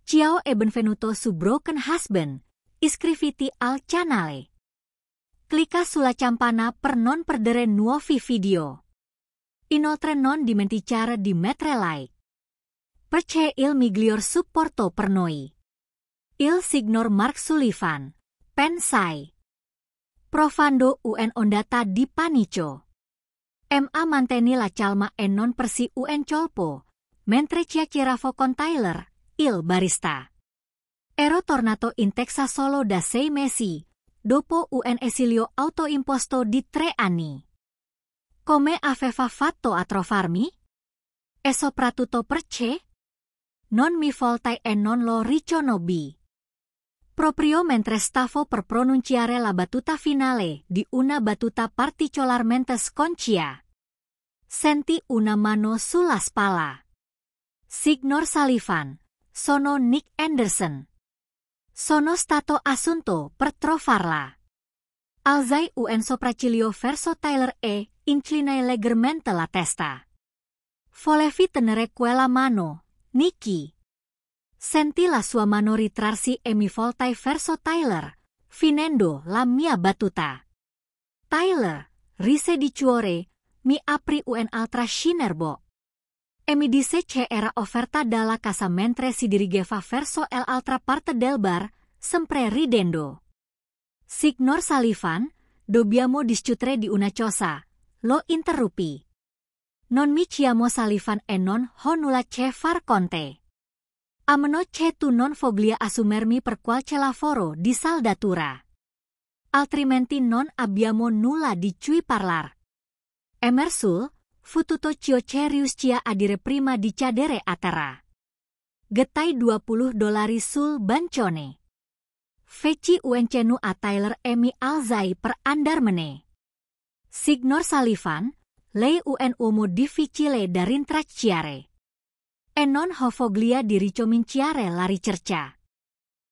Ciao e benvenuto su Broken Husband, iscriviti al canale. Clicca sulla campana per non perdere nuovi video. Inoltre non dimenticare di mettere like. Perché il miglior supporto per noi. Il signor Mark Sullivan, pensai. Provando un ondata di panico. Ma manteni la calma e non persi un colpo, mentre chiacchieravo con Tyler, il barista. Ero tornato in Texas solo da 6 mesi, dopo un esilio autoimposto di 3 anni. Come aveva fatto a trovarmi? E soprattutto perché? Non mi voltai e non lo riconobbi. Proprio mentre stavo per pronunciare la battuta finale di una battuta particolarmente sconcia. Senti una mano sulla spalla. Signor Sullivan, sono Nick Anderson. Sono stato assunto per trovarla. Alzai un sopracciglio verso Tyler e inclinai leggermente la testa. Volevi tenere quella mano, Nicky? Sentì la sua mano ritrarsi e mi voltai verso Tyler, finendo la mia battuta. Tyler, rise di cuore, mi aprì un'altra scenerbò. E mi disse che era offerta dalla casa mentre si dirigeva verso l'altra parte del bar, sempre ridendo. Signor Sullivan, dobbiamo discutere di una cosa, lo interrupì. Non mi chiamo Sullivan e non ho nulla che far con te. A meno che tu non voglia assumermi per qualche lavoro di saldatura. Altrimenti non abbiamo nulla di cui parlare. Emersul, fu tutto ciò che riuscì a dire prima di cadere a terra. Gettai $20 sul bancone. Feci un cenno a Tyler e mi alzai per andarmene. Signor Sullivan, lei un uomo difficile da rintracciare. E non ho voglia di ricominciare la ricerca.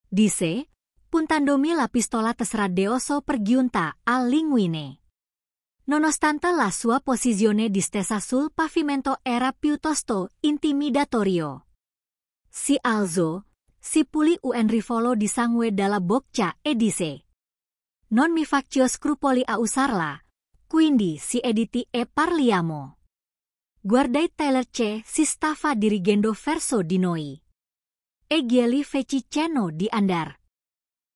Disse, puntandomi la pistola tesradioso per giunta al linguine. Nonostante la sua posizione distesa sul pavimento era piuttosto intimidatorio. Si alzò, si pulì un rivolo di sangue dalla bocca e disse: Non mi faccio scrupoli a usarla, quindi siediti e parliamo. Guardai Tyler che si stava dirigendo verso di noi. Egli fece cenno di andare.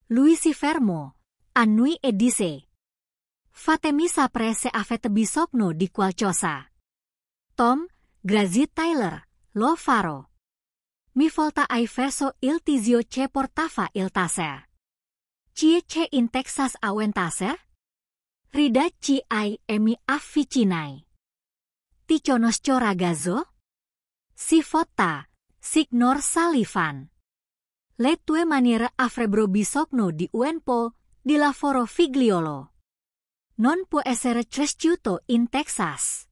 Lui si fermò, annui e disse: Fatemi sapere se avete bisogno di qualcosa. Tom, grazie Tyler, lo farò. Mi voltai verso il tizio che portava il taser. Cie che in Texas ha un taser? Rida ci ai e mi avvicinai. Ti conosco ragazzo? Si vota, Signor Sullivan. Le tue maniere avrebbero bisogno di un po' di lavoro figliolo. Non può essere cresciuto in Texas.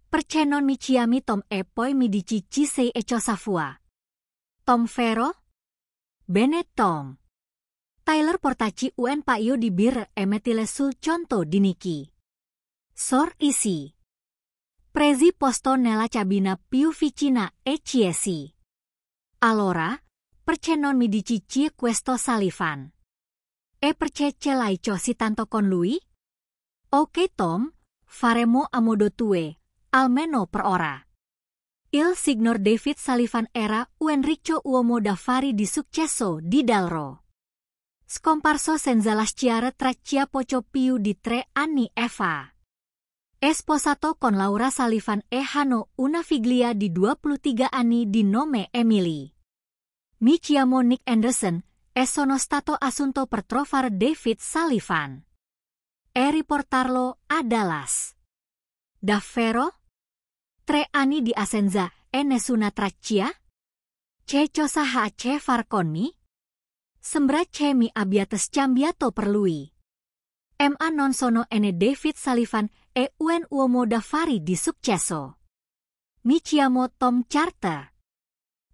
Perché non mi chiami Tom e poi mi dici ci sei e cosa fua? Tom vero? Bene Tom. Tyler portaci un paio di birre e mettile sul conto di Nicky. Sor isi. Presi posto nella cabina più vicina e chiesi. Allora, perché non mi dici chi è questo Sullivan? E perché ce l'hai così tanto con lui? Ok Tom, faremo a modo tue, almeno per ora. Il signor David Sullivan era un ricco uomo d'affari di successo di Dalro. Scomparso senza lasciare traccia poco più di 3 anni fa. È sposato con Laura Sullivan e hanno una figlia di 23 anni di nome Emily. Mi chiamo Nick Anderson e sono stato assunto per trovare David Sullivan. E riportarlo a Dallas. Davvero? 3 anni di assenza e nessuna traccia? Che cosa ha a che far con me? Sembra che mi abbiate scambiato per lui. Ma non sono David Sullivan e un uomo d'affari di successo. Mi chiamo Tom Charter.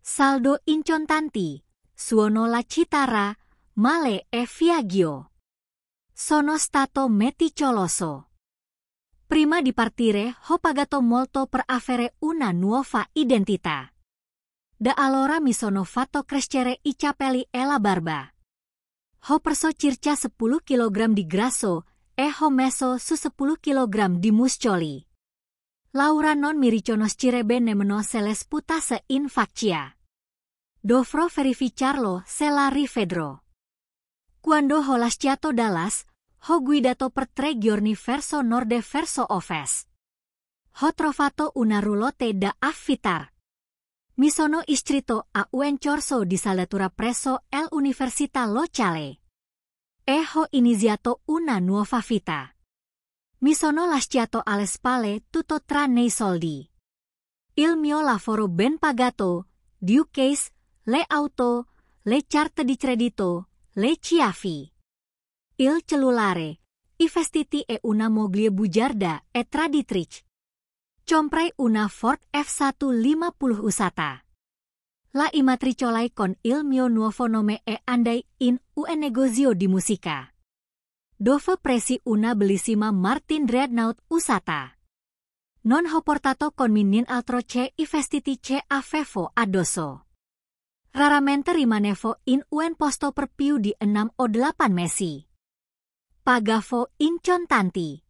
Saldo in contanti, suono la chitarra, male e viaggio. Sono stato meticoloso. Prima di partire ho pagato molto per avere una nuova identità. Da allora mi sono fatto crescere I capelli e la barba. Ho perso circa 10 kg di grasso e ho messo su 10 kg di muscoli. Laura non mi riconoscerebbe nemmeno se le sputasse in faccia. Dovrò verificarlo se la rivedrò. Quando ho lasciato Dallas, ho guidato per 3 giorni verso nord e verso ovest. Ho trovato una roulotte da affittare. Mi sono iscritto a un corso di saldatura presso l'Università locale. E ho iniziato una nuova vita. Mi sono lasciato alle spalle tutto tranne I soldi. Il mio lavoro ben pagato, di case, le auto, le carte di credito, le chiavi. Il cellulare, I vestiti e una moglie bugiarda e traditrice. Comprai una Ford F150 usata. La immatricolai con il mio nuovo nome e andai in un negozio di musica. Dove presi una bellissima Martin Dreadnought usata. Non ho portato con me nient'altro che I vestiti che avevo addosso. Raramente rimanevo in un posto per più di 6 o 8 mesi. Pagavo in contanti.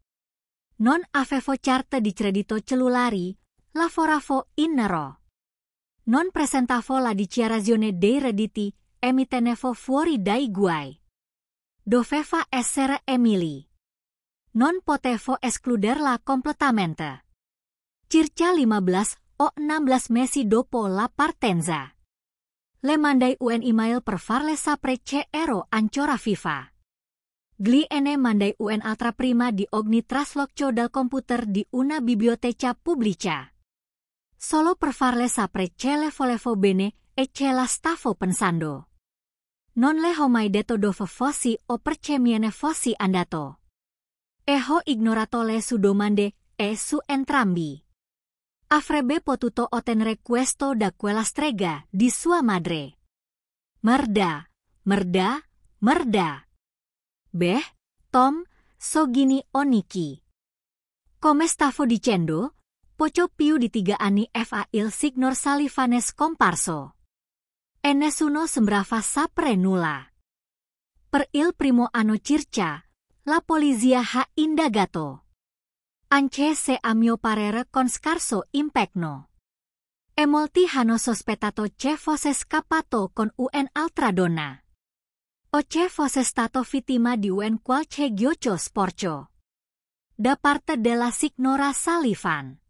Non avevo carte di credito cellulari, lavoravo in nero. Non presentavo la dichiarazione dei redditi e mi tenevo fuori dai guai. Doveva essere Emily. Non potevo escluderla completamente. Circa 15 o 16 mesi dopo la partenza. Le mandai un email per farle sapere che ero ancora viva. Gliene mandai un'altra prima di ogni trasloco del computer di una biblioteca pubblica. Solo per farle sapere che le volevo bene e che la stavo pensando. Non le ho mai detto dove fossi o perché me ne fossi andato. E ho ignorato le sue domande e su entrambi. Avrebbe potuto ottenere questo da quella strega di sua madre. Merda, merda, merda. Beh, Tom, so gini o Nicky. Come stavo dicendo, poco più di 3 anni fa il signor Sullivan è scomparso. E nessuno sembrava sapere nulla. Per il primo anno circa, la polizia ha indagato. Anche se a mio parere con scarso impegno. E molti hanno sospettato che fosse scappato con un'altra donna. O che fosse stato vittima di un qualche gioco sporco. Da parte della signora Sullivan.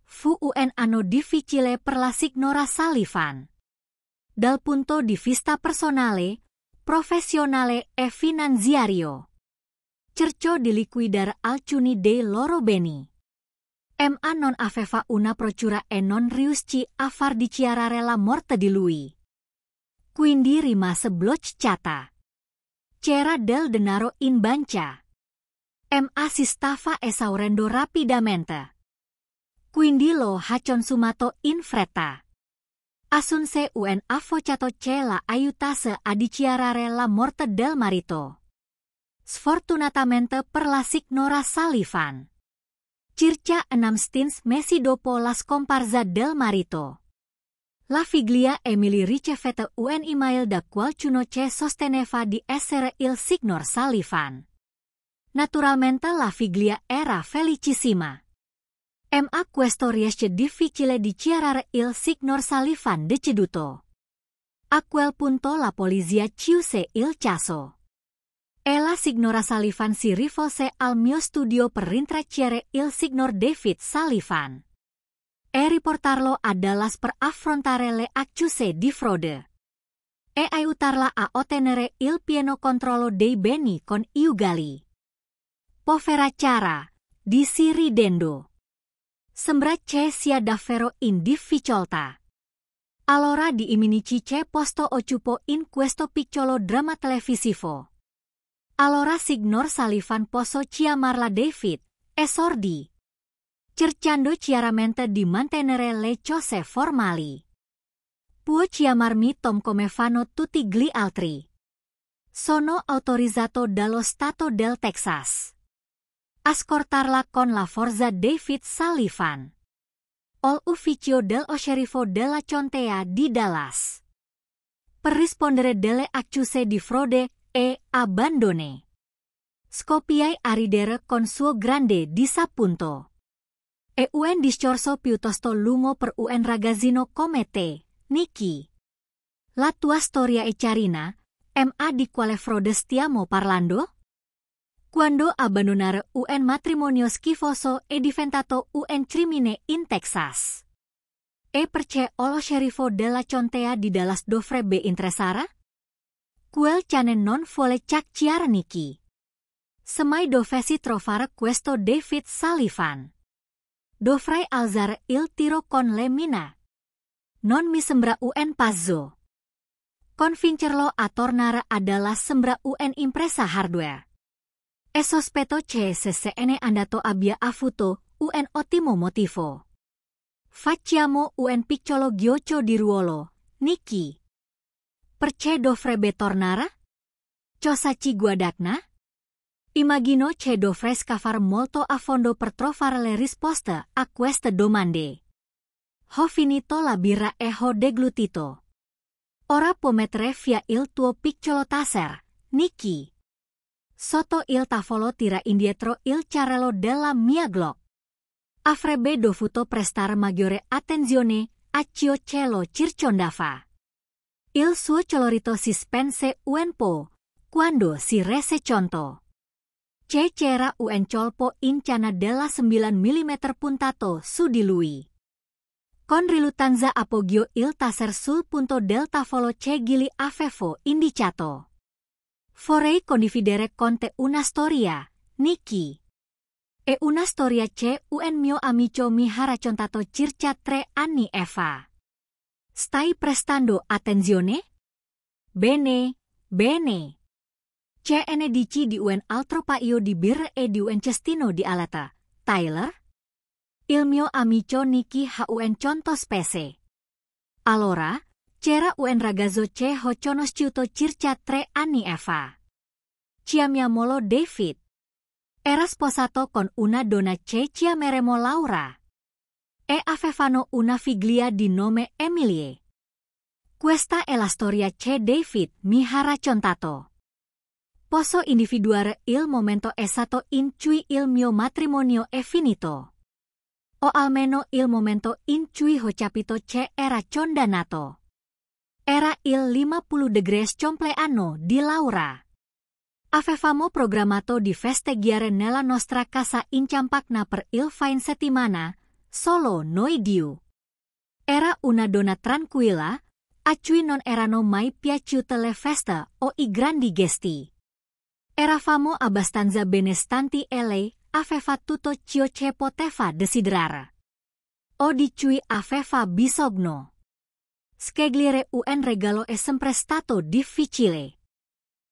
Fu un anno difficile per la signora Sullivan. Dal punto di vista personale, professionale e finanziario. Cercò di liquidare alcuni dei loro beni. Ma non aveva una procura e non riuscì a far dichiarare la morte di lui. Quindi rimase bloccata. C'era del denaro in banca. Ma si stava esaurendo rapidamente. Quindi lo ha consumato in fretta. Assunse un avvocato che la aiutasse a dichiarare la morte del marito. Sfortunatamente per la signora Sullivan. Circa 6 mesi dopo la scomparsa del marito. La figlia Emily ricevette un email da qualcuno che sosteneva di essere il signor Sullivan. Naturalmente la figlia era felicissima. Ma questo riesce difficile dichiarare il signor Sullivan deceduto. A quel punto la polizia chiuse il caso. E la signora Sullivan si rivolse al mio studio per rintracciare il signor David Sullivan. E riportarlo a Dallas per affrontare le accuse di frode. E aiutarla a ottenere il pieno controllo dei beni con I ugali. Povera cara, disse ridendo. Sembra che sia davvero in difficoltà. Allora diiminici che posto occupo in questo piccolo dramma televisivo. Allora signor Sullivan posso chiamarla David, esordì. Cercando chiaramente di mantenere le cose formali. Può chiamarmi Tom come fanno tutti gli altri. Sono autorizzato dallo Stato del Texas. Ascoltarla con la forza David Sullivan. all ufficio dello sceriffo della Contea di Dallas. Per rispondere delle accuse di frode e abbandone. Scopiai a ridere con suo grande disappunto. E un discorso piuttosto lungo per un ragazzino come te, Nicky. La tua storia è chiarina, ma di quale frode stiamo parlando? Quando abbandonare un matrimonio schifoso è diventato un crimine in Texas. E perché lo sceriffo della Contea di Dallas dovrebbe interessare? Quel cane non vuole chiacchierare Nicky. Semai dovessi trovare questo David Sullivan. Dovrei alzare il tiro con le mine. Non mi sembra un pazzo. Convincerlo a tornare adalah sembra un impresa hardware. E sospetto che se ne andato abbia avuto un ottimo motivo. Facciamo un piccolo gioco di ruolo, Nicky. Perché dovrebbe tornare? Cosa ci guadagna? Immagino che dovrei scavare molto a fondo per trovare le risposte a queste domande. Ho finito la birra e ho deglutito. Ora puoi mettere via il tuo piccolo taser, Nicky. Sotto il tavolo tira indietro il carrello della mia Glock. Avrebbe dovuto prestare maggiore attenzione a ciò che lo circondava. Il suo colorito si spense un po' quando si rese conto. C'era un colpo in cana della 9 mm puntato su di lui. Con rilutanza appoggiò il taser sul punto del tavolo che gli avevo indicato. Vorrei condividere con te una storia, Nicky. È una storia che un mio amico mi ha raccontato circa 3 anni fa. Stai prestando attenzione? Bene, bene. Ce ne dici di un altro paio di birre e di un cestino di aleta, Tyler? Il mio amico Nicky ha un conto spese. Allora, c'era un ragazzo che ho conosciuto circa 3 anni fa. Chiamiamolo David. Era sposato con una donna che chiameremo Laura. E avevano una figlia di nome Emilie. Questa è la storia che David mi ha raccontato. Posso individuare il momento esatto in cui il mio matrimonio è finito. O almeno il momento in cui ho capito che era condannato. Era il 50 degrees compleanno di Laura. Avevamo programmato di festeggiare nella nostra casa in Campagna per il fine settimana, solo noi due. Era una donna tranquilla, a cui non erano mai piaciute le feste o i grandi gesti. Eravamo abbastanza benestanti e lei aveva tutto ciò che poteva desiderare. O di cui aveva bisogno. Scegliere un regalo è sempre stato difficile.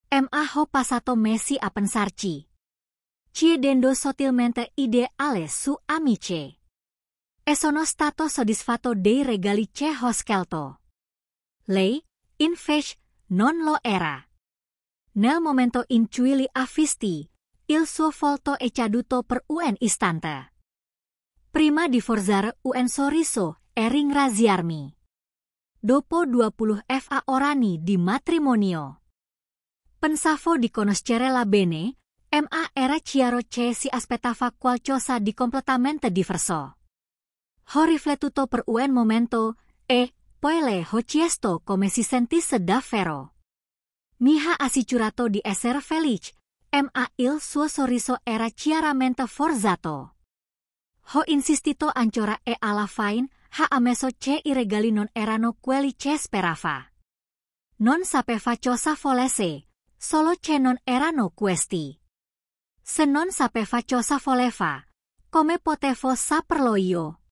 Ma ho passato mesi a pensarci. Chiedendo sottilmente ideale su amici. E sono stato soddisfatto dei regali che ho scelto. Lei, invece, non lo era. Nel momento in cui li avvisti, il suo volto è caduto per un istante. Prima di forzare un sorriso e ringraziarmi. Dopo 20 orani di matrimonio. Pensavo di conoscerla bene, ma era chiaro che si aspettava qualcosa di completamente diverso. Ho riflettuto per un momento e poi le ho chiesto come si sentisse davvero. Mi ha assicurato di essere felice, ma il suo sorriso era chiaramente forzato. Ho insistito ancora e alla fine ha ammesso che i regali non erano quelli che sperava. Non sapeva cosa volesse, solo che non erano questi. Se non sapeva cosa voleva, come potevo saperlo io?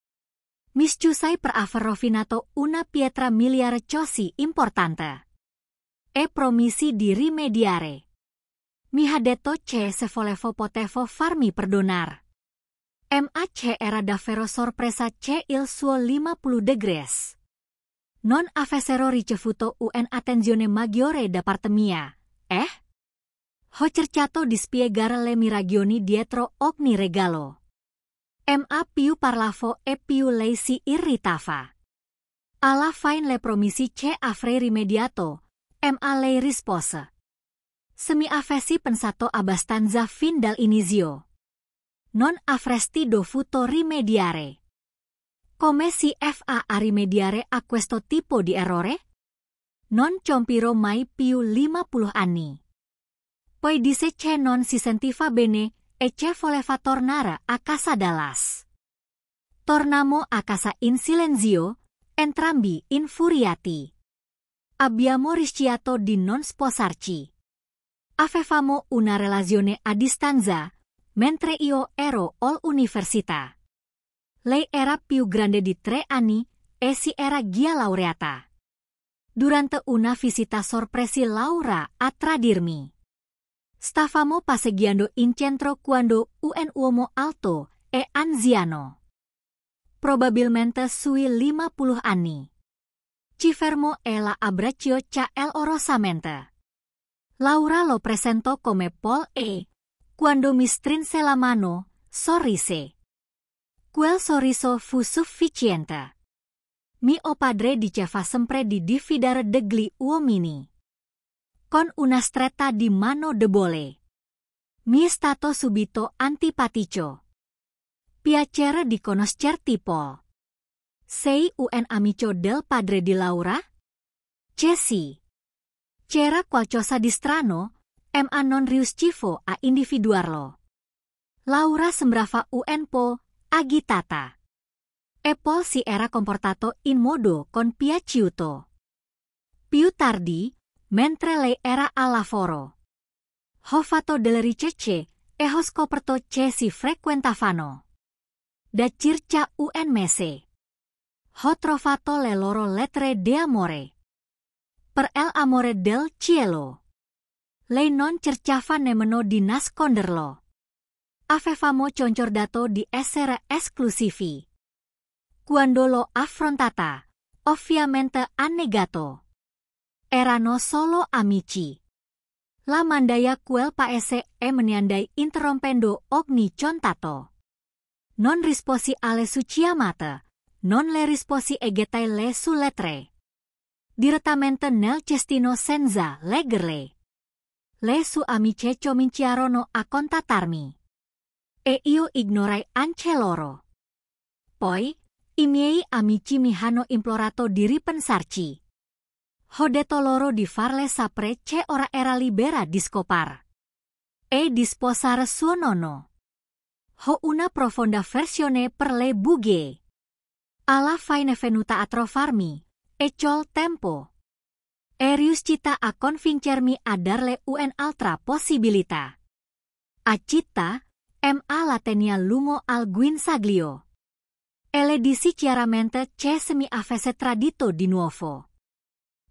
Mi scusai per aver rovinato una pietra miliare così importante. E promisi di rimediare. Mi ha detto che se volevo potevo farmi perdonare. Ma che era davvero sorpresa che il suo 50 degrees non avessero ricevuto un'attenzione maggiore da parte mia. Ho cercato di spiegare le mie ragioni dietro ogni regalo. Ma più parlavo e più lei si irritava. Alla fine le promisi che avrei rimediato, ma lei rispose. Semi avessi pensato abbastanza fin dall'inizio. Non avresti dovuto rimediare. Come si fa a rimediare a questo tipo di errore? Non compirò mai più 50 anni. Poi disse che non si sentiva bene e che voleva tornare a casa Dallas. Tornammo a casa in silenzio, entrambi infuriati. Abbiamo rischiato di non sposarci. Avevamo una relazione a distanza, mentre io ero all'università. Lei era più grande di 3 anni e si era già laureata. Durante una visita sorpresa Laura a tradirmi. Stavamo passeggiando in centro quando un uomo alto e anziano. Probabilmente sui 50 anni. Ci fermò e la abbracciò calorosamente. Laura lo presentò come Paul e, quando mi strinse la mano, sorrise. Quel sorriso fu sufficiente. Mio padre diceva sempre di diffidare degli uomini. Con una stretta di mano debole. Mi è stato subito antipatico. Piacere di conoscerti, Paul. Sei un amico del padre di Laura? Sì. C'era qualcosa di strano, ma non riuscivo a individuarlo. Laura sembrava un po' agitata. E Paul si era comportato in modo compiaciuto. Più tardi, mentre lei era al lavoro, ho fatto delle ricerche e ho scoperto che si frequentavano. Da circa un mese. Ho trovato le loro lettere d'amore. Per l'amore del cielo. Lei non cercava nemmeno di nasconderlo. Avevamo concordato di essere esclusivi. Quando l'ho affrontata, ovviamente ha negato. Erano solo amici. La mandaia quel paese e menandai interrompendo ogni contatto. Non risposi alle sue chiamate, non le risposi e gettai le sue lettere. Direttamente nel cestino senza leggerle. Le sue amiche cominciarono a contattarmi. E io ignorai anche loro. Poi, i miei amici mi hanno implorato di ripensarci. Ho detto loro di farle sapere che ora era libera di scopare. E di sposare suo nonno. Ho una profonda versione per le bugie. Alla fine è venuta a trovarmi, e col tempo. È riuscita a convincermi a darle un'altra possibilità. A città, ma la tenia lungo al guinzaglio. E le dissi chiaramente che se mi avesse tradito di nuovo.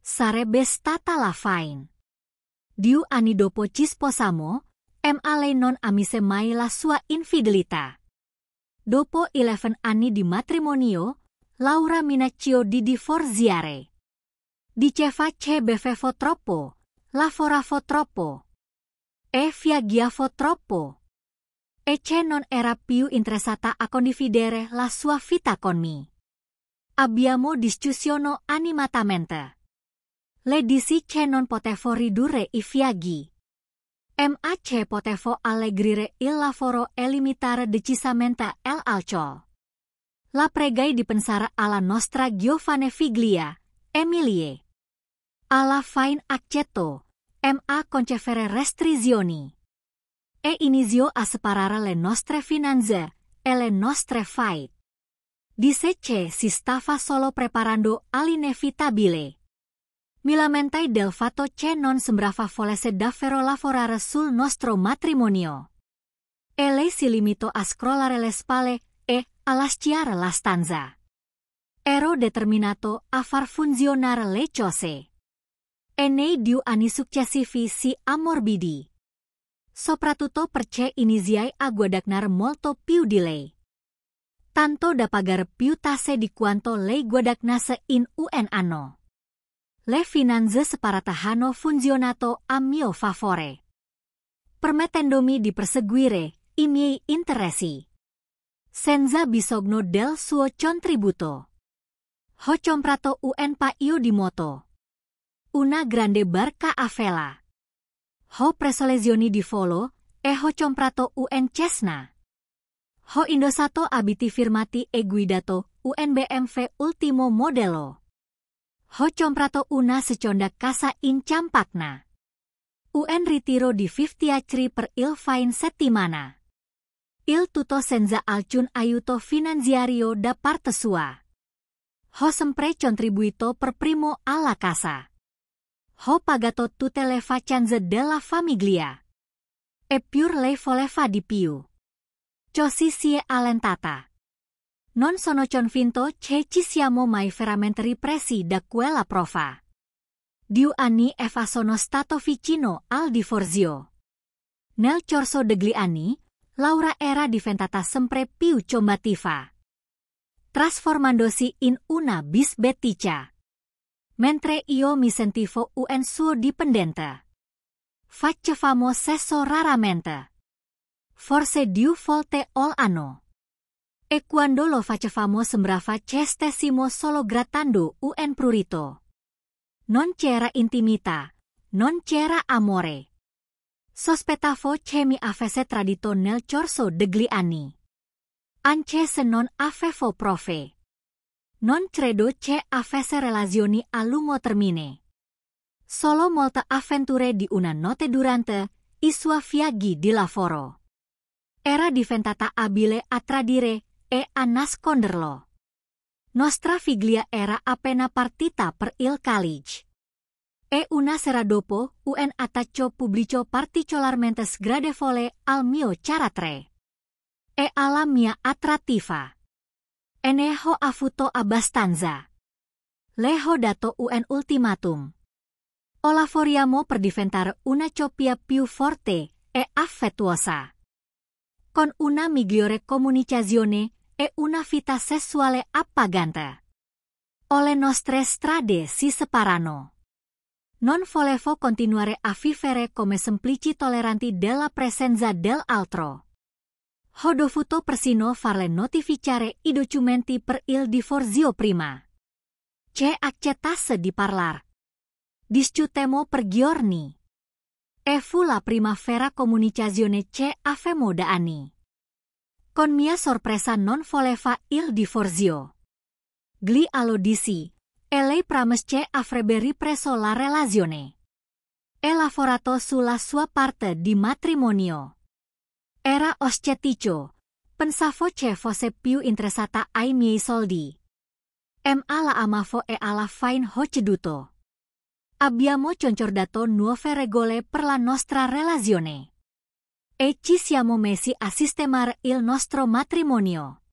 Sarebbe stata la fine. 2 anni dopo ci sposamo, ma lei non ammise mai la sua infedeltà. Dopo 11 anni di matrimonio, Laura minacciò di divorziare. Diceva che bevevo troppo, lavoravo troppo, e viaggiavo troppo, e che non era più interessata a condividere la sua vita con me. Abbiamo discusso animatamente. Le dissi che non potevo ridurre i viaggi. Ma che potevo alleggerire il lavoro e limitare decisamente l'alcol. La pregai di pensare alla nostra giovane figlia, Emilie. Alla fine accettò, ma concedere restrizioni. E iniziò a separare le nostre finanze e le nostre fight. Disse che si stava solo preparando all'inevitabile. Mi lamentai del fatto che non sembrava volesse davvero lavorare sul nostro matrimonio. E lei si limitò a scrollare le spalle e a lasciare la stanza. Ero determinato a far funzionare le cose. E nei 2 anni successivi si ammorbidì. Soprattutto perché iniziai a guadagnare molto più di lei. Tanto da pagare più tasse di quanto lei guadagnasse in un anno. Le finanze separate hanno funzionato a mio favore. Permettendomi di perseguire i miei interessi. senza bisogno del suo contributo. Ho comprato un paio di moto. Una grande barca a vela. Ho preso lezioni di volo e ho comprato un Cessna. Ho indossato abiti firmati e guidato un BMW ultimo modello. Ho comprato una seconda casa in Campagna. Un ritiro di 50 per il fine settimana. Il tutto senza alcun aiuto finanziario da parte sua. Ho sempre contribuito per primo alla casa. Ho pagato tutte le faccende della famiglia. Eppure lei voleva di più. Così si è allentata. Non sono convinto che ci siamo mai veramente ripresi da quella prova. 2 anni e fa sono stato vicino al divorzio. Nel corso degli anni, Laura era diventata sempre più combattiva, trasformandosi in una bisbetticcia. Mentre io mi sentivo un suo dipendente. Facevamo sesso raramente. Forse 2 volte all'anno. E quando lo facevamo sembrava che stessimo solo grattando un prurito. Non c'era intimità, non c'era amore. Sospettavo che mi avesse tradito nel corso degli anni. Anche se non avevo prove. Non credo che avesse relazioni a lungo termine. Solo molte avventure di una notte durante i suoi viaggi di lavoro. Era diventata abile a tradire e a nasconderlo. Nostra figlia era appena partita per il college. E una sera dopo, un attacco pubblico particolarmente sgradevole al mio carattere. E alla mia attrattiva. E ne ho avuto abbastanza. Le ho dato un ultimatum. O lavoriamo per diventare una coppia più forte e affettuosa. Con una migliore comunicazione e una vita sessuale appagante. O le nostre strade si separano. Non volevo continuare a vivere come semplici tolleranti della presenza dell'altro. Ho dovuto persino farle notificare i documenti per il divorzio prima. Che accettasse di parlare. Discutemmo per giorni. E fu la prima vera comunicazione che avevamo da anni. Con mia sorpresa non voleva il divorzio. Gli allo dissi, e lei promise che avrebbe ripreso la relazione. E lavorato sulla sua parte di matrimonio. Era scettico, pensavo che fosse più interessata ai miei soldi. Ma la amavo e alla fine ho ceduto. Abbiamo concordato nuove regole per la nostra relazione. E ci siamo messi a sistemare il nostro matrimonio.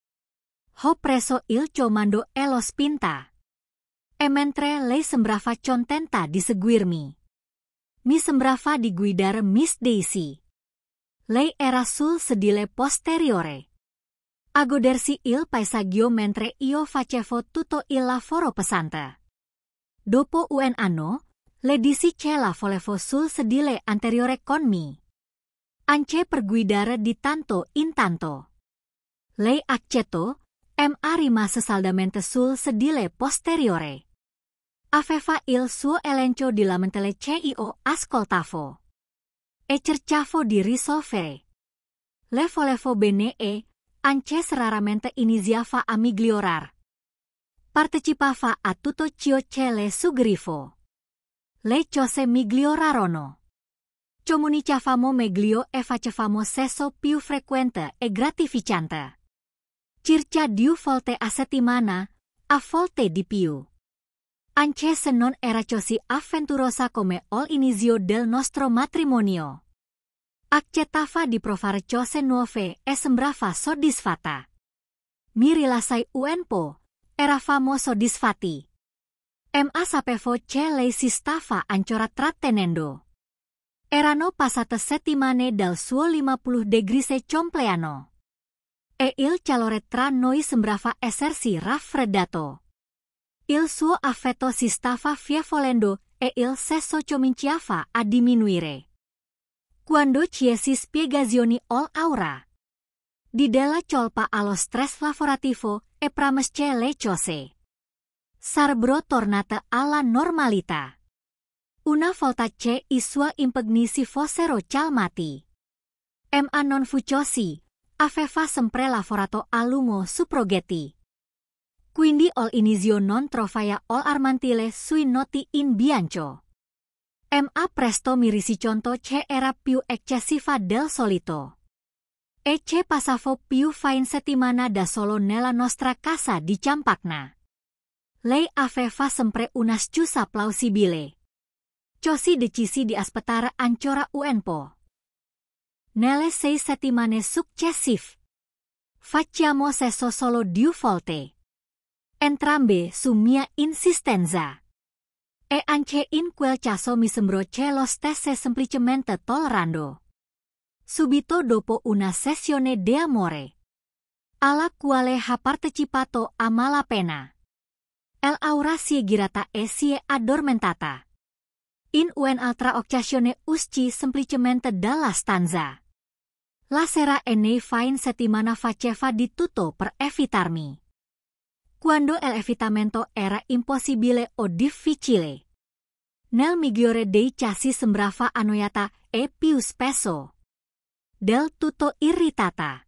Ho preso il comando e lo spinta. E mentre lei sembrava contenta di seguirmi. Mi sembrava di guidare Miss Daisy. Lei era sul sedile posteriore. A godersi il paesaggio mentre io facevo tutto il lavoro pesante. Dopo un anno, le dissi che la volevo sul sedile anteriore con me. Anche per guidare di tanto in tanto. Lei accettò, ma rimase saldamente sul sedile posteriore. Aveva il suo elenco di lamentele che io ascoltavo. E cercavo di risolvere. Le volevo bene e, anche se raramente iniziava a migliorar. Partecipava a tutto ciò che le suggerivo. Le cose migliorarono. Comunicavamo meglio e facevamo sesso più frequente e gratificante. Circa 2 volte a settimana, a volte di più. Anche se non era così avventurosa come all'inizio del nostro matrimonio. Accettava di provare cose nuove e sembrava soddisfatta. Mi rilasai un po', eravamo soddisfatti. Ma sapevo che lei si stava ancora trattenendo. Erano passate settimane dal suo 50 degrees compleanno. E il calore tra noi sembrava essersi raffreddato. Il suo affetto si stava fievolendo e il sesso cominciava a diminuire. Quando chiesi spiegazioni all'Aura. Di della colpa allo stress lavorativo e pramesce le cose sarebbero tornate alla normalità. Una volta che I suoi impegni si fossero calmati. Ma non fu così, aveva sempre lavorato a lungo su progetti. Quindi all'inizio non trovava armantile sui noti in bianco. Ma presto mi resi conto che era più eccessiva del solito. E che passavo più fine settimana da solo nella nostra casa di Campagna. Lei aveva sempre una scusa plausibile. Così decisi di aspettare ancora un po'. Nelle 6 settimane successive. Facciamo sesso solo 2 volte. Entrambe su mia insistenza. E anche in quel caso mi sembrò che lo stesse semplicemente tollerando. Subito dopo una sessione di amore, alla quale ha partecipato a malapena, l'aura si è girata e si è addormentata. In un'altra occasione uscì semplicemente dalla stanza. La sera e nei fine settimana faceva di tutto per evitarmi. Quando l'evitamento era impossibile o difficile. Nel migliore dei casi sembrava annoiata e più spesso del tutto irritata.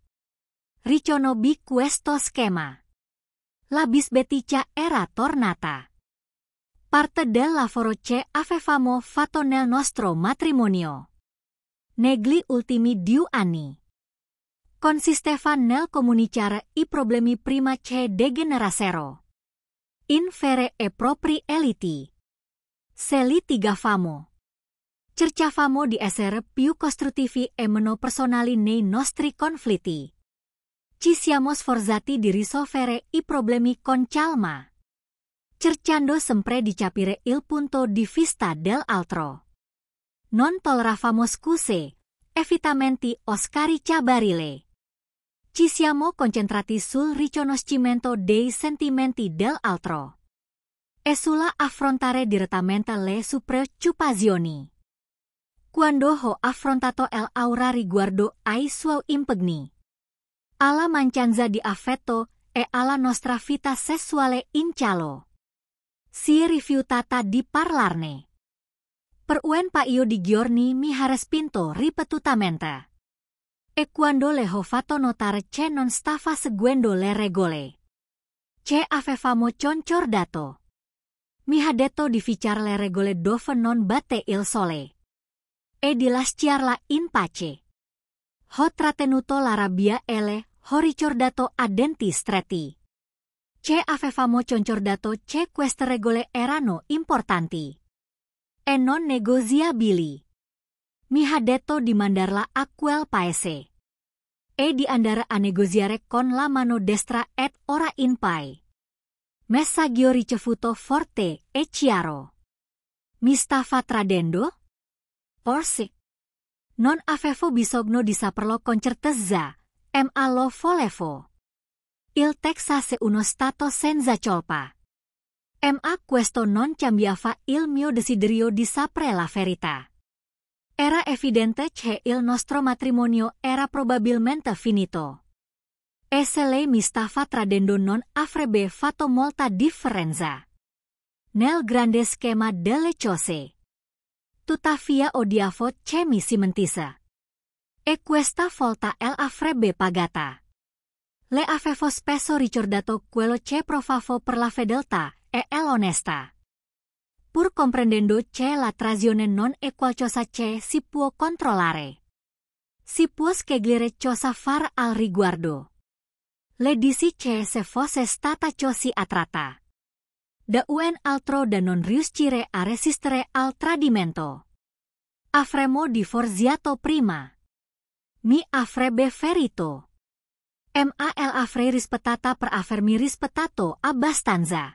Riconobbi questo schema. La bisbeticcia era tornata. Parte del lavoro che avevamo fatto nel nostro matrimonio negli ultimi 2 anni consisteva nel comunicare I problemi prima che degenerassero in vere e proprie liti. Se litigavamo, cercavamo di essere più costruttivi e meno personali nei nostri conflitti. Ci siamo sforzati di risolvere I problemi con calma, cercando sempre di capire il punto di vista dell'altro. Non tolleravamo scuse, evitamenti o scaricabarile. Ci siamo concentrati sul riconoscimento dei sentimenti dell'altro e sulla affrontare direttamente le sue preoccupazioni. Quando ho affrontato l'aura riguardo ai suoi impegni, alla mancanza di affetto e alla nostra vita sessuale in calo, si è rifiutata di parlarne. Per un paio di giorni mi ha respinto ripetutamente. E quando le ho fatto notare che non stava seguendo le regole, che avevamo concordato, mi ha detto di ficcare le regole dove non batte il sole e di lasciarla in pace. Ho trattenuto la rabbia e le ho ricordato a denti stretti che avevamo concordato che queste regole erano importanti e non negoziabili. Mi ha detto di mandarla a quel paese e di andare a negoziare con la mano destra ed ora in poi. Messaggio ricevuto forte e chiaro. Mi stava tradendo? Forse non avevo bisogno di saperlo con certezza, ma lo volevo. Il Texas è uno stato senza colpa. Ma questo non cambiava il mio desiderio di sapere la verità. Era evidente che il nostro matrimonio era probabilmente finito. E se lei mi stava tradendo non avrebbe fatto molta differenza nel grande schema delle cose. Tuttavia odiavo che mi si mentisse. E questa volta l'avrebbe pagata. Le avevo spesso ricordato quello che provavo per la fedeltà e l'onestà. Pur comprendendo che la trazione non è qualcosa che si può controllare. Si può scegliere cosa fare al riguardo. Le dissi che se fosse stata così attratta da un altro da non riuscire a resistere al tradimento, avremmo divorziato prima. Mi avrebbe ferito. Ma l'avrei rispettata per avermi rispettato abbastanza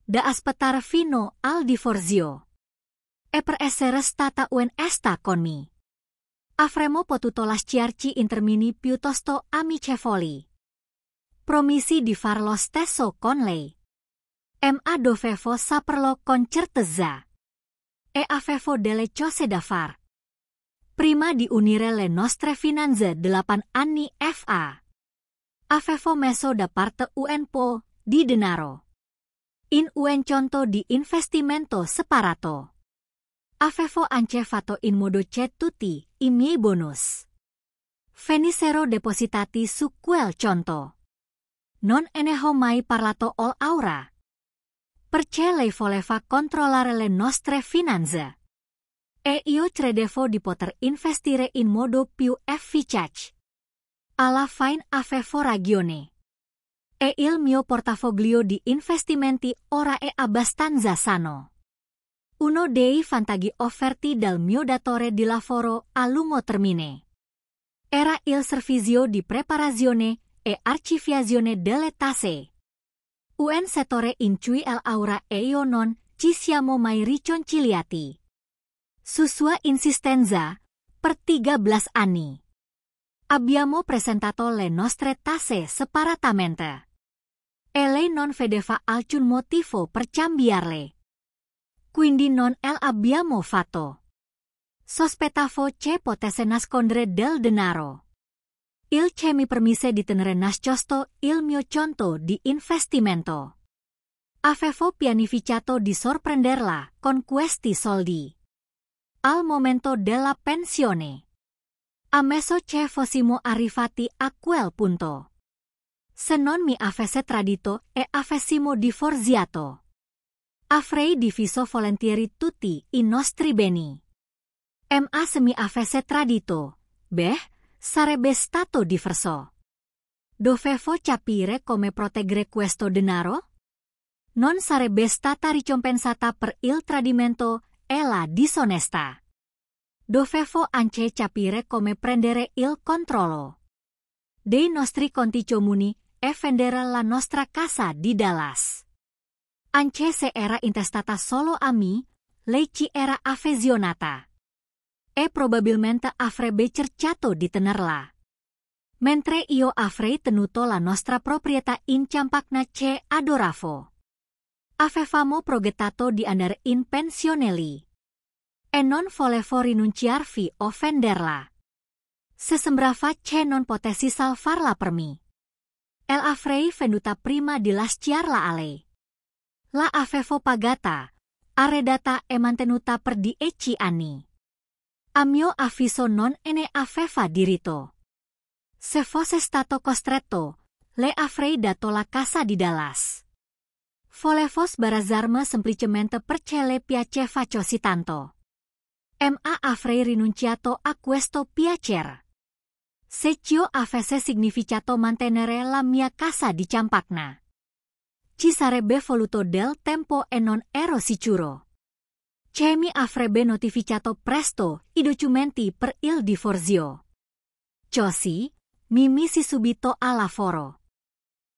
da aspettare fino al divorzio e per essere stata onesta con me. Avremmo potuto lasciarci in termini piuttosto amichevoli. Promisi di fare lo stesso con lei. Ma dovevo saperlo con certezza. E avevo delle cose da fare. Prima di unire le nostre finanze 8 anni fa. Avevo meso da parte UNPO di denaro. In uen conto di investimento separato. Avevo anche fatto in modo che tutti i miei bonus venissero depositati su quel conto. Non ne ho mai parlato all aura. Perché lei voleva controllare le nostre finanze. E io credevo di poter investire in modo più efficace. Alla fine avevo ragione. E il mio portafoglio di investimenti ora è abbastanza sano. Uno dei vantaggi offerti dal mio datore di lavoro a lungo termine era il servizio di preparazione e archiviazione delle tasse. Un settore in cui l'aura e io non ci siamo mai riconciliati. Su sua insistenza, per 13 anni, abbiamo presentato le nostre tasse separatamente. E lei non vedeva alcun motivo per cambiarle. Quindi non l'abbiamo fatto. Sospettavo che potesse nascondere del denaro. Il che mi permise di tenere nascosto il mio conto di investimento. Avevo pianificato di sorprenderla con questi soldi. Al momento della pensione. Ammesso che fossimo arrivati a quel punto. Se non mi avesse tradito e avessimo divorziato. Avrei diviso volentieri tutti i nostri beni. Ma se mi avesse tradito, sarebbe stato diverso. Dovevo capire come proteggere questo denaro? Non sarebbe stata ricompensata per il tradimento e la disonestà. Dovevo anche capire come prendere il controllo dei nostri conti comuni e vendere la nostra casa di Dallas. Anche se era intestata solo a me, lei ci era affezionata. E probabilmente avrebbe cercato di tenerla. Mentre io avrei tenuto la nostra proprietà in campagna che adoravo. Avevamo progettato di andare in pensione lì. E non volevo rinunciarvi o venderla. Se sembrava che non potessi salvarla per me. E l'avrei venduta prima di lasciarla a lei. La avevo pagata, arredata e mantenuta per 10 anni. A mio avviso non ne aveva diritto. Se fosse stato costretto, le avrei dato la casa di Dallas. Volevo sbarazzarmi semplicemente perché le piaceva così tanto. Ma avrei rinunciato a questo piacere. Se ciò avesse significato mantenere la mia casa di campagna. Ci sarebbe voluto del tempo e non ero sicuro. Che mi avrebbe notificato presto i documenti per il divorzio. Così, mi misi subito al lavoro.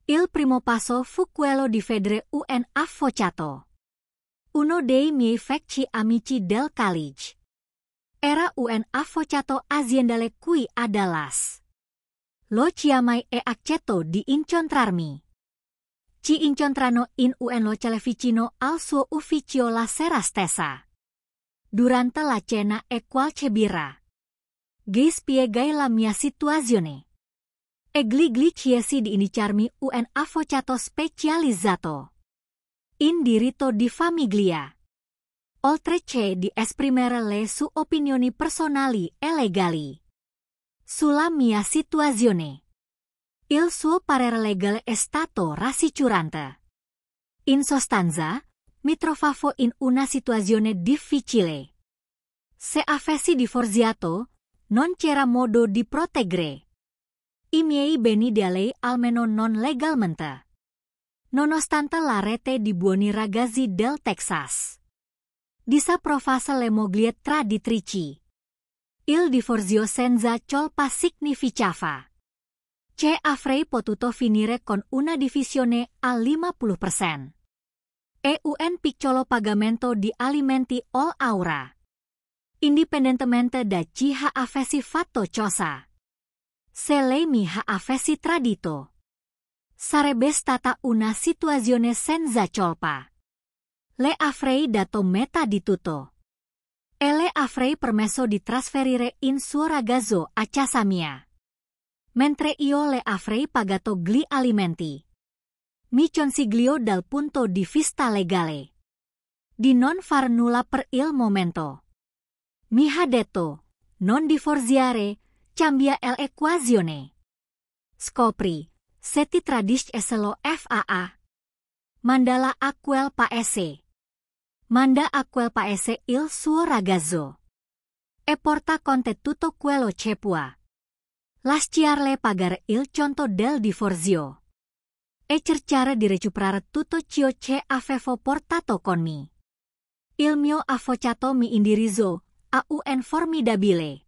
Il primo passo fu quello di vedere un avvocato. Uno dei miei vecchi amici del college. Era un avvocato aziendale qui a Dallas. Lo chiamai e accetto di incontrarmi. Ci incontrano in un locale vicino al suo ufficio la sera stessa. Durante la cena e qualche birra. Gli spiegai la mia situazione. E gli chiesi di iniziarmi un avvocato specializzato in diritto di famiglia. Oltre che di esprimere le sue opinioni personali e legali sulla mia situazione. Il suo parere legale è stato rassicurante. In sostanza, mi trovavo in una situazione difficile. Se avessi divorziato, non c'era modo di proteggere i miei beni da lei almeno non legalmente. Nonostante la rete di buoni ragazzi del Texas disapprovase le mogli traditrici. Il divorzio senza colpa significava che avrei potuto finire con una divisione al 50%. E un piccolo pagamento di alimenti all aura. Indipendentemente da chi avessi fatto cosa. Se lei mi avessi tradito. Sarebbe stata una situazione senza colpa. Le avrei dato metà di tutto. E le avrei permesso di trasferire in suo ragazzo a casa mia. Mentre io le avrei pagato gli alimenti. Mi consiglio dal punto di vista legale di non far nulla per il momento. Mi ha detto non divorziare, cambia l'equazione. Scopri, se ti tradisce lo FAA. Mandala a quel paese. Manda a quel paese il suo ragazzo. E porta con te tutto quello che può. Lasciarle pagare il conto del divorzio. E cercare di recuperare tutto ciò che avevo portato con me. Il mio avvocato mi indirizzo a un formidabile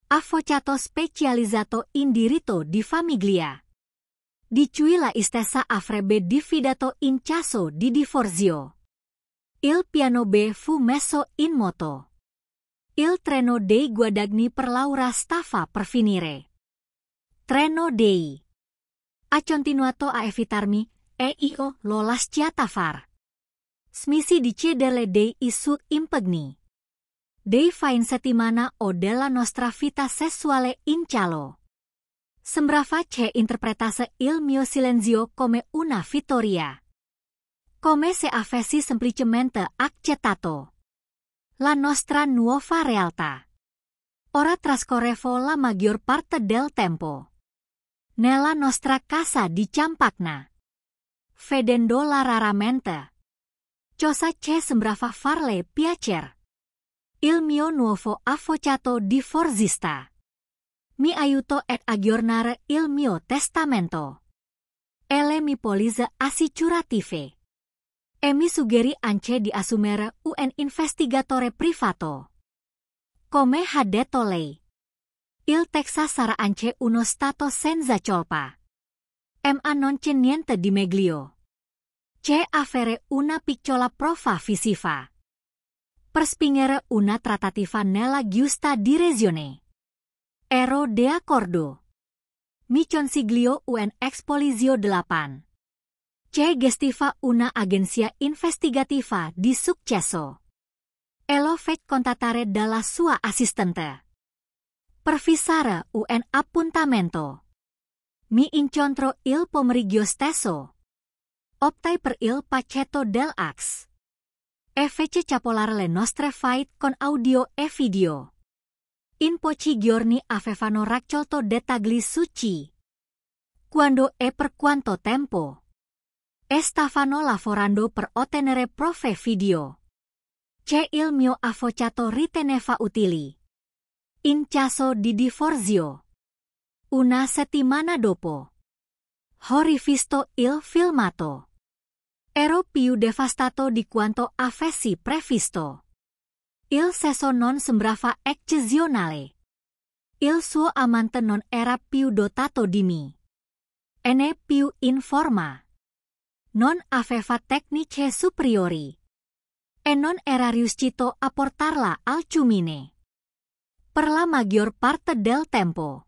avvocato specializzato in diritto di famiglia. Di cui la stessa avrebbe diffidato in caso di divorzio. Il piano B fu messo in moto. Il treno dei guadagni per Laura stava per finire. Treno dei ha continuato a evitarmi e io lo lasciata far. Smisi di cederle dei suoi impegni. Dei fine settimana o della nostra vita sessuale in calo. Sembrava che interpretasse il mio silenzio come una vittoria. Come se avessi semplicemente accettato la nostra nuova realtà. Ora trascorrevo la maggior parte del tempo nella nostra casa di Campagna, vedendola raramente. Cosa che sembrava farle piacere. Il mio nuovo avvocato divorzista mi aiutò ad aggiornare il mio testamento e le mie polizze assicurative. E mi suggerì anche di assumere un investigatore privato. Come ha detto lei, il Texas sarà anche uno stato senza colpa. Ma non c'è niente di meglio che avere una piccola prova visiva per spingere una trattativa nella giusta direzione. Ero d'accordo. Mi consiglio un Expolizio 8. Che gestiva una agenzia investigativa di successo. E lo fece contattare dalla sua assistente. Per fissare un appuntamento. Mi incontro il pomeriggio stesso. Optai per il pacchetto dell'Ax. E fece capolare le nostre fight con audio e video. In pochi giorni avevano raccolto dettagli succi. Quando e per quanto tempo? E stavano lavorando per ottenere prove video che il mio avvocato riteneva utili. In caso di divorzio. Una settimana dopo. Ho rivisto il filmato. Ero più devastato di quanto avessi previsto. Il sesso non sembrava eccezionale. Il suo amante non era più dotato di me. E né più in forma. Non aveva tecniche superiori. E non era riuscito a portarla al ciumine. Per la maggior parte del tempo.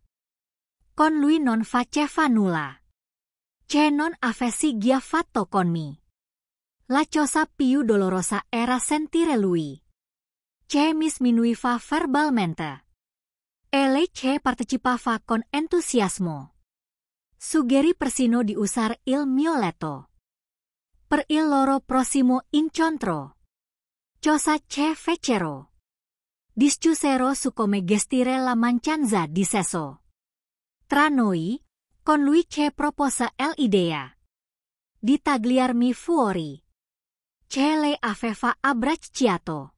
Con lui non faceva nulla. Che non avessi già fatto con me. La cosa più dolorosa era sentire lui che mi sminuiva verbalmente. E lei che partecipava con entusiasmo. Suggerì persino di usare il mio letto per il loro prossimo incontro. Cosa che fecero? Discussero su come gestire la mancanza di sesso tra noi, con lui che propose l'idea di tagliarmi fuori. Che lei aveva abbracciato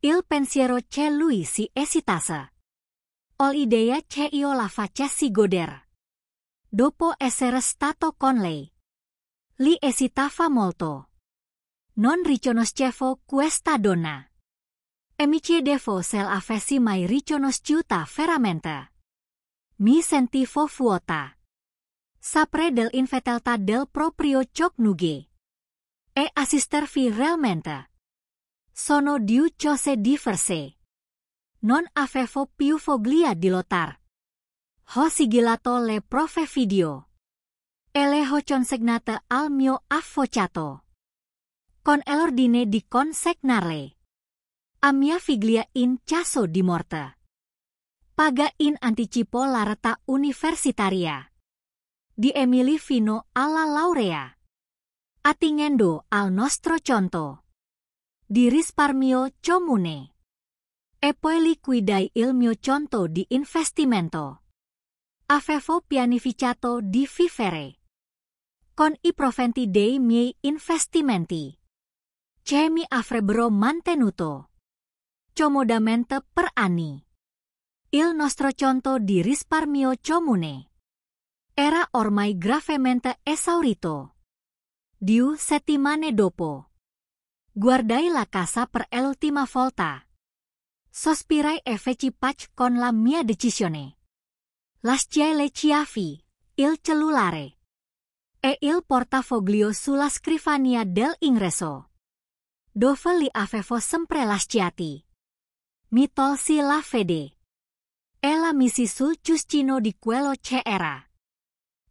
il pensiero che lui si esitasse. O l'idea che io la facessi godere. Dopo essere stato con lei. Li esitava molto. Non riconoscevo questa donna. E mi chiedevo se l'avessi mai riconosciuta veramente. Mi sentivo vuota. Sapere dell'infedeltà del proprio coniuge. E assistervi realmente. Sono due cose diverse. Non avevo più voglia di lottare. Ho sigillato le prove video. E le ho consegnate al mio avvocato. Con l'ordine di consegnarle a mia figlia in caso di morte. paga in anticipo la reta universitaria. Di Emili fino alla laurea. Attingendo al nostro conto. Di risparmio comune. E poi liquidai il mio conto di investimento. Avevo pianificato di vivere con i proventi dei miei investimenti, che mi avrebbero mantenuto comodamente per anni. Il nostro conto di risparmio comune era ormai gravemente esaurito. 2 settimane dopo, guardai la casa per l'ultima volta. Sospirai e feci pace con la mia decisione. Lasciai le chiavi, il cellulare e il portafoglio sulla scrivania dell'ingresso, dove li avevo sempre lasciati. Mi tolsi la fede e la misi sul cuscino di quello che era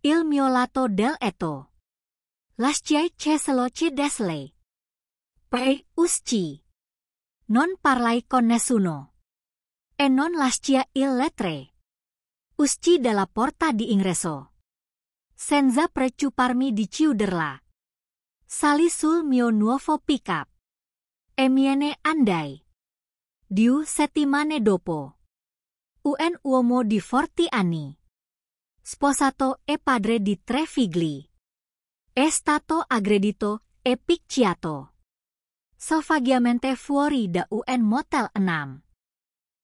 il mio lato del letto. Lasciai che se lo chiudesse. Poi uscì. Non parlai con nessuno e non lasciai il lettere. Uscì dalla porta di ingresso, senza preoccuparmi di chiuderla. Salì sul mio nuovo pick-up e me ne andai. 2 settimane dopo, un uomo di 40 anni, sposato e padre di 3 figli, è stato aggredito e picchiato selvaggiamente fuori da un motel 6.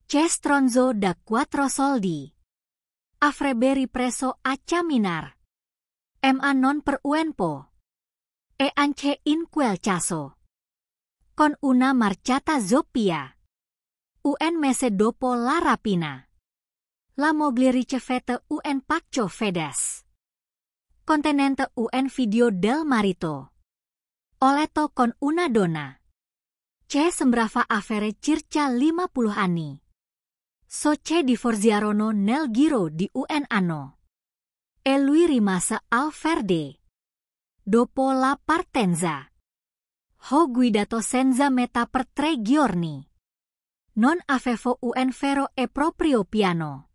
Che stronzo da 4 soldi. Avrebbe ripreso a camminare. Ma non per un po'. E anche in quel caso, con una marciata zoppia. Un mese dopo la rapina, la moglie ricevette un pacco FedEx contenente un video del marito ho letto con una donna che sembrava avere circa 50 anni. So che divorziarono nel giro di un anno. E lui rimase al verde. Dopo la partenza, ho guidato senza meta per 3 giorni. Non avevo un vero e proprio piano.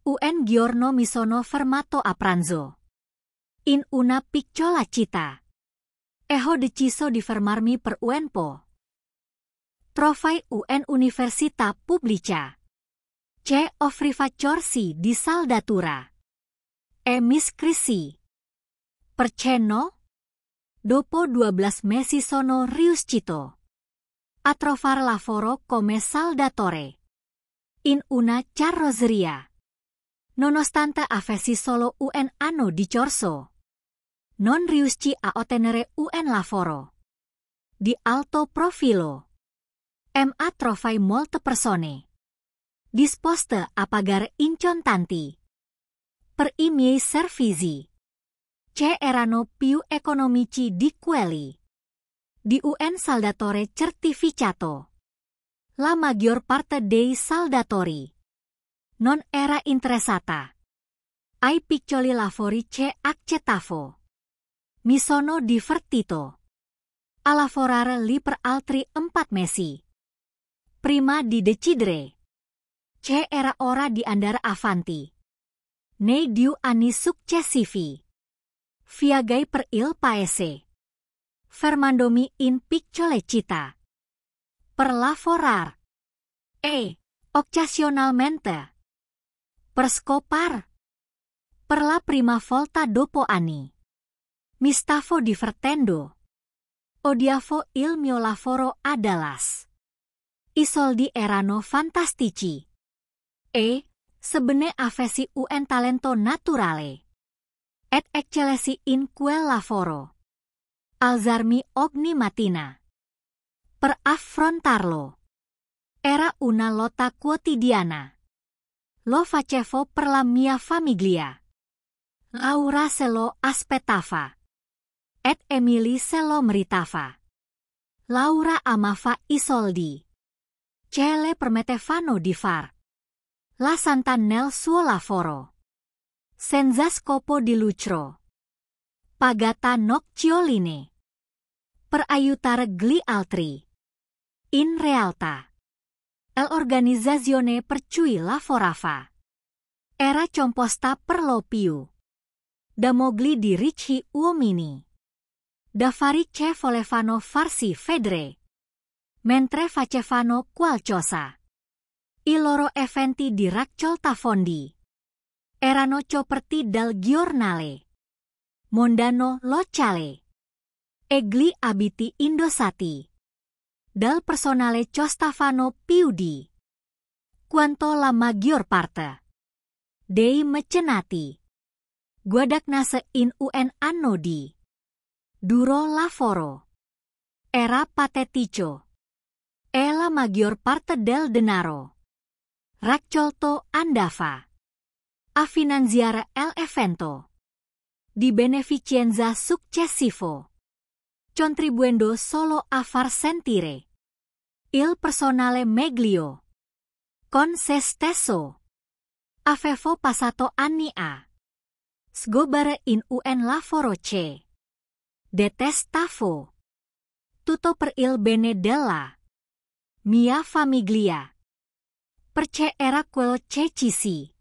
Un giorno mi sono fermato a pranzo in una piccola città e ho deciso di fermarmi per un po'. Trovai un'università pubblica che offriva corsi di saldatura e mi iscrissi. Perché no? Dopo 12 mesi sono riuscito a trovare lavoro come saldatore in una carrozzeria. Nonostante avessi solo un anno di corso, non riuscii a ottenere un lavoro di alto profilo. Ma trovai molte persone disposte a pagare in contanti per i miei servizi, che erano più economici di quelli di un saldatore certificato. La maggior parte dei saldatori non era interessata ai piccoli lavori che accettavo. Mi sono divertito a lavorare lì per altri 4 mesi, prima di decidere che era ora di andare avanti. Nei 2 anni successivi, viagai per il paese, fermandomi in piccole città per lavorare e, occasionalmente, per scopare. Per la prima volta dopo anni, mi stavo divertendo. Odiavo il mio lavoro a Dallas. I soldi erano fantastici. E, sebbene avessi un talento naturale ed eccellessi in quel lavoro, alzarmi ogni mattina per affrontarlo era una lotta quotidiana. Lo facevo per la mia famiglia. Laura se lo aspettava ed Emily se lo meritava. Laura amava i soldi che le permettevano di far la santa nel suo lavoro, senza scopo di lucro, pagata noccioline, per aiutare gli altri. In realtà, L'organizzazione per cui lavorava era composta per lo più da mogli di ricchi uomini. Da vari che volevano farsi vedere, mentre facevano qualcosa. I loro eventi di raccolta fondi erano coperti dal giornale mondano locale e gli abiti indossati dal personale costavano più di quanto la maggior parte dei mecenati guadagnasse in un anno di duro lavoro. Era patetico e la maggior parte del denaro raccolto andava a finanziare l'evento di beneficenza successivo, contribuendo solo a far sentire il personale meglio con se stesso. Avevo passato anni a sgobbare in un lavoro che detestavo, tutto per il bene della mia famiglia, perché era quello che ci si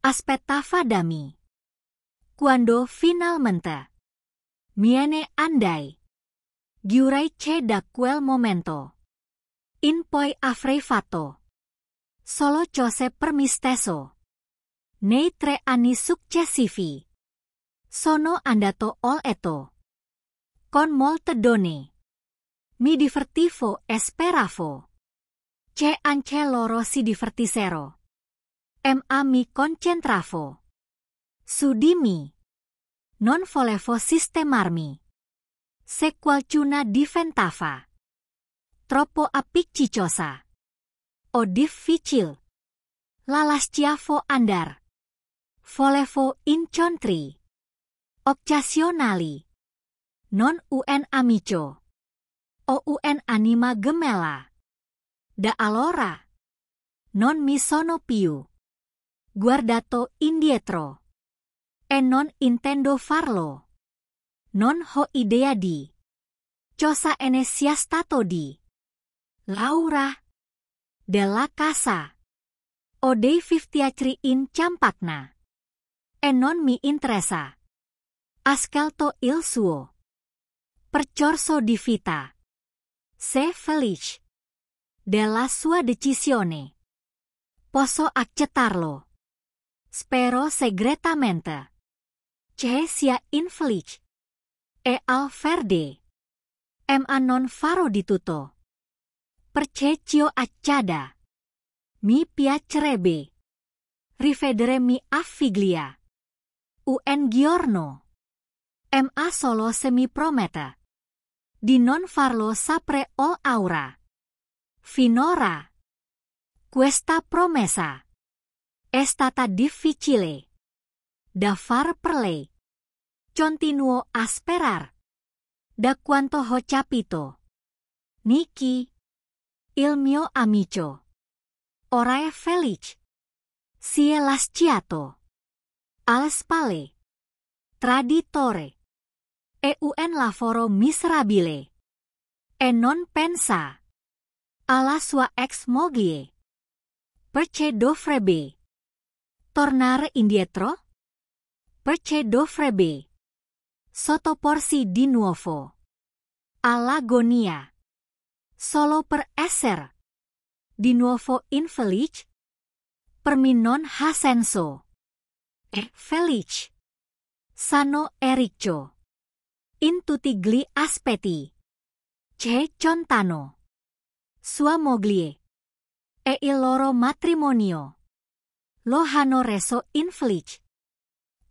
aspettava da me. Quando finalmente me ne andai, giurai che da quel momento in poi avrei fatto solo cose per me stesso. Nei 3 anni successivi sono andato oltre con molte donne. Mi divertivo e speravo che anche loro si divertissero. Ma mi concentravo su di me. Non volevo sistemarmi. Se qualcuna diventava troppo appicciciosa o difficile, la lasciavo andare. Volevo incontri occasionali, non un amico o un anima gemella. Da allora non mi sono più guardato indietro e non intendo farlo. Non ho idea di cosa ne sia stato di Laura, della casa o dei 50 in Campagna. E non mi interessa ascolto il suo percorso di vita. Se felice della sua decisione, posso accettarlo. Spero segretamente che sia infelice e al verde. Ma non farò di tutto perché ciò accada. Mi piacerebbe rivedermi a figlia un giorno. Ma solo se mi promette di non farlo sapere all'aura. Finora questa promessa è stata difficile da far per lei. Continuo a sperare. Da quanto ho capito, Nicky, il mio amico, ora è felice. Si è lasciato alle spalle traditore e un lavoro miserabile e non pensa alla sua ex moglie. Perché dovrebbe tornare indietro? Perché dovrebbe sottoporsi di nuovo all'agonia solo per essere di nuovo infelice? Per me non ha senso. È felice, sano e riccio in tutti gli aspetti. Che contano sua moglie e il loro matrimonio lo hanno reso infelice.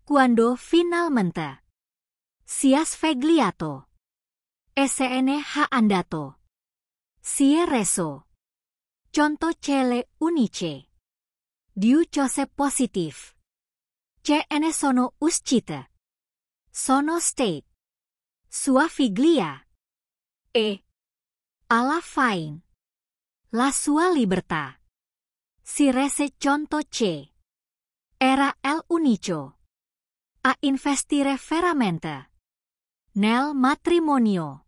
Quando finalmente si è svegliato e se ne ha andato, si è reso conto che le uniche due cose positive che ne sono uscite sono state sua figlia e, alla fine, la sua libertà. Si rese conto che era l'unico a investire veramente nel matrimonio.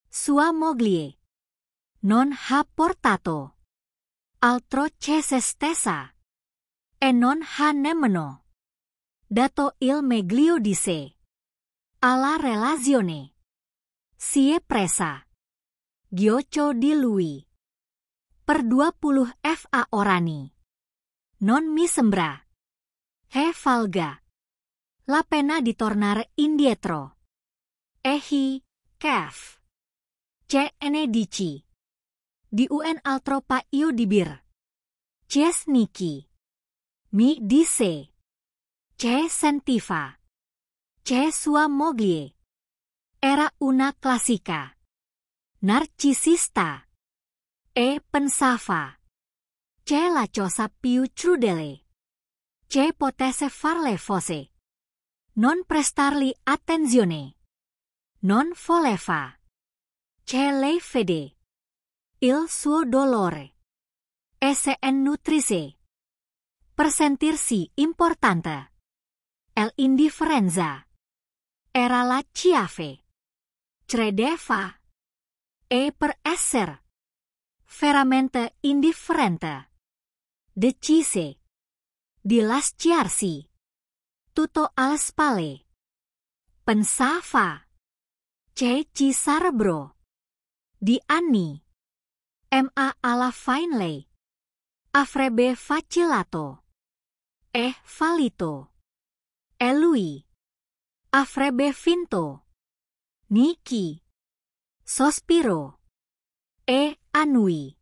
Sua moglie non ha portato altro cesestesa, e non ha nemmeno dato il meglio di sé alla relazione. Si è presa gioco di lui. Per 20 fa orani. Non mi sembra. Valga. La pena di tornare indietro. Caf. Ne dici. Di un altro paio di bir. Niki. Mi dice. Sentiva. Sua moglie. Era una classica. Narcisista. Pensava. La cosa più crudele. Potesse farle fosse. Non prestargli attenzione. Non voleva. Lei fede. Il suo dolore. Se nutrisse. Per sentirsi importante. L'indifferenza. Era la chiave. Credeva. Per essere veramente indifferente. Decise di lasciarsi tutto alle spalle. Pensava. Ci sarebbero di anni. Ma alla fine avrebbe vacillato. Fallito. Lui avrebbe vinto. Niki sospirò. Annui.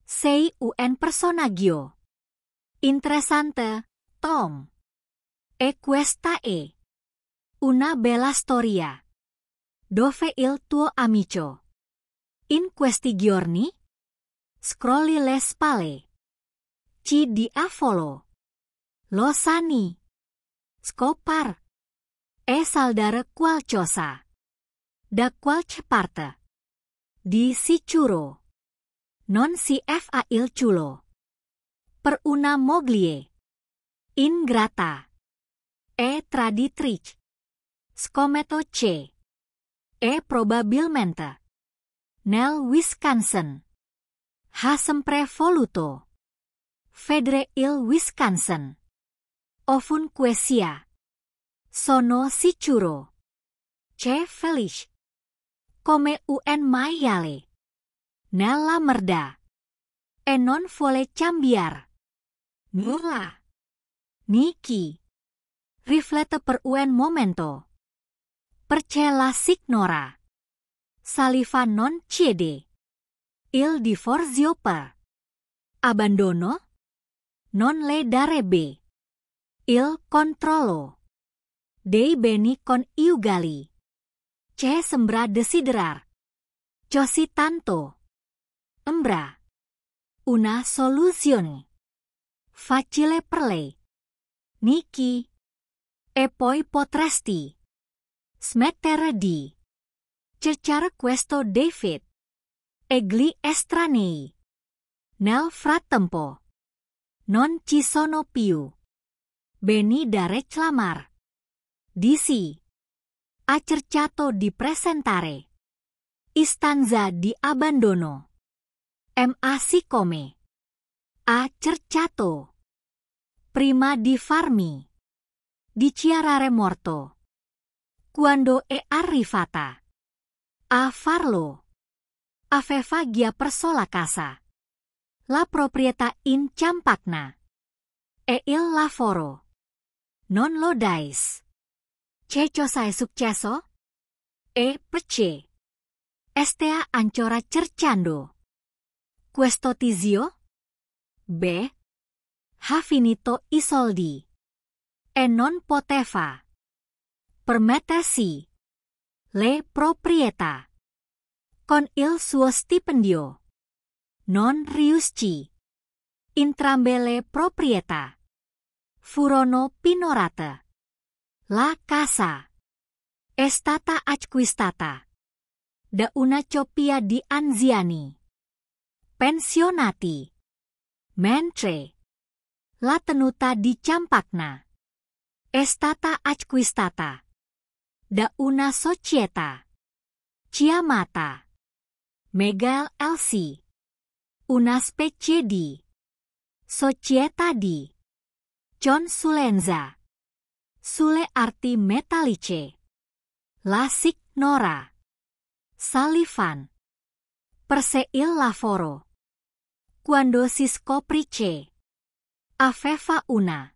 Sei un personaggio interessante, Tom. Questa è una bella storia. Dove il tuo amico? In questi giorni? Scrolli le spalle. Ci diavolo. Lo sani. Scopar. Saldare qualcosa. Da qualche parte. Di sicuro. Non si fa il culo. Per una moglie. Ingrata. Traditrice. Scommetto che. Probabilmente. Nel Wisconsin. Ha sempre voluto. Vedere il Wisconsin. Ovunque sia. Sono sicuro. Felice. Come un maiale. Nella merda. Non vuole cambiare. Nulla. Niki. Riflette per un momento. Perché la signora Saliva non chiede il divorzio per abbandono? Non le darebbe il controllo dei beni coniugali. Sembra desiderar così tanto. Sembra una soluzione facile per lei. Niki. Poi potresti smettere di cercare questo David e gli estranei. Nel frattempo non ci sono più beni da reclamare. Disi ha cercato di presentare istanza di abbandono. Ma siccome ha cercato prima di farmi dichiarare morto, quando è arrivata a farlo, aveva già perso la casa, la proprietà in Champagnat e il lavoro. Non lo dais. Che cosa è successo? Perché stea ancora cercando questo tizio? Ha finito I soldi e non poteva permettersi le proprietà. Con il suo stipendio non riuscì. Entrambe le proprietà furono pignorate. La casa è stata acquistata da una coppia di anziani pensionati, mentre la tenuta di Champagnat è stata acquistata da una società chiamata Megal LC. una specie di società di consulenza sulle arti metalliche, la signora Sullivan, per il lavoro, quando si scoprice aveva una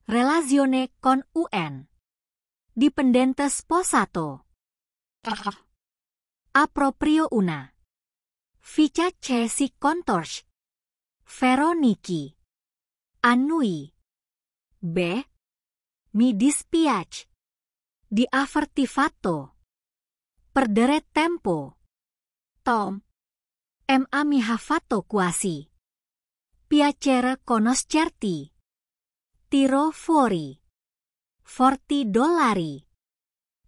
relazione con un dipendente sposato. A proprio una ficha si contorce Veroniki annui B. Mi dispiace di averti fatto perdere tempo. Tom mi ha fatto quasi piacere conoscerti. Tiro fuori $40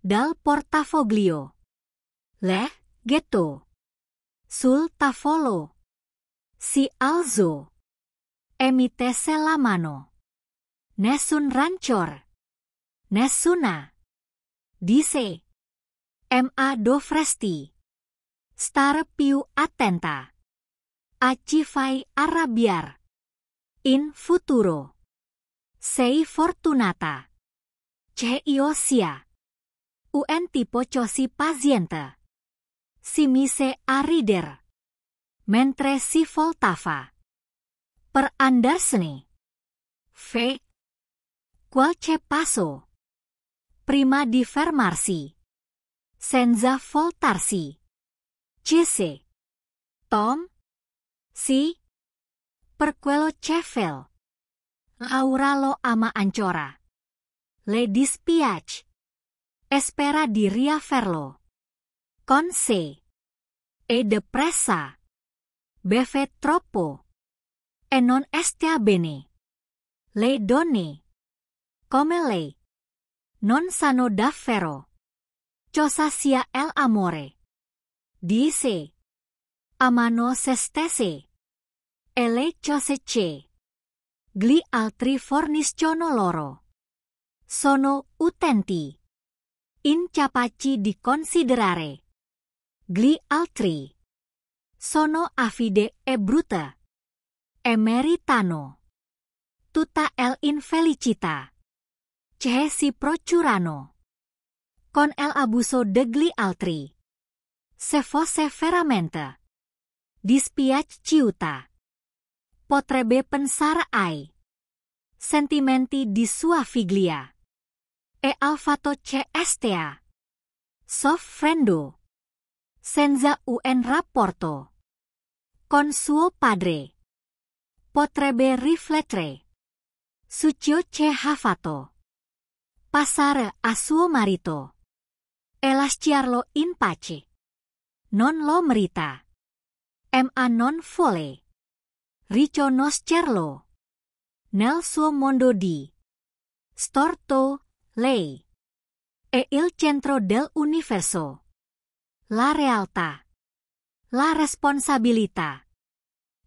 dal portafoglio. Le getto sul tavolo. Si alzò e mi tese la mano. Nessun rancor. Nessuna. Disse. Dovresti stare più attenta. Ci fai arrabbiare. In futuro. Sei fortunata. Che io sia un tipo così paziente. Si mise a ridere mentre si voltava per andarsene. Qualche passo prima di fermarsi, senza voltarsi. Disse. Tom? Sì? Per quello cevel. Laura lo ama ancora. Le dispiace. Spera di riaverlo con sé. È depressa. Beve troppo. E non sta bene. Le donne come lei non sanno davvero cosa sia l'amore. Disse. Amano se stesse. E le cose che gli altri forniscono loro sono utenti, incapaci di considerare gli altri. Sono avide e brutte e meritano tutta l'infelicità che si procurano con l'abuso degli altri. Se fosse veramente dispiaciuta, potrebbe pensare ai sentimenti di sua figlia e al fatto che stia soffrendo senza un rapporto con suo padre. Potrebbe riflettere su ciò che ha fatto, passare a suo marito e lasciarlo in pace. Non lo merita. Non vuole riconoscerlo nel suo mondo di storto. Lei è il centro dell'universo. La realtà, la responsabilità,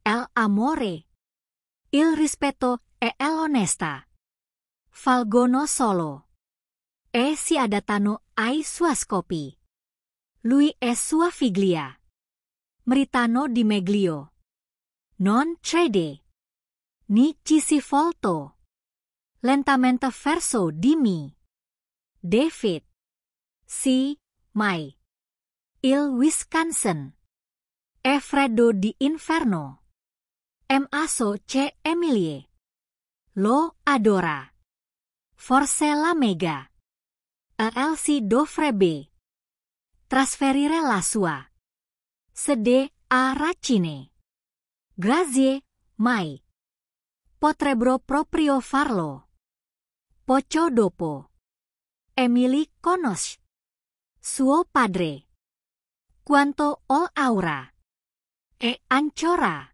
l'amore, il rispetto e l'onestà valgono solo e si adattano ai suoi scopi. Lui e sua figlia meritano di meglio. Non crede, ni ci si voltò lentamente verso di me. David. Sì, mai. Il Wisconsin. È freddo di inverno. So che Emilie lo adora. Forse la mega. Elsie dovrebbe trasferire la sua sede a Racine. Grazie, mai. Potrebbero proprio farlo. Poco dopo, Emily conosce suo padre. Quanto Aura e ancora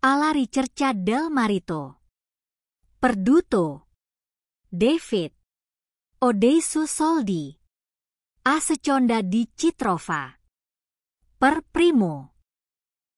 alla ricerca del marito perduto. David o dei suoi soldi a seconda di ci trova. Per primo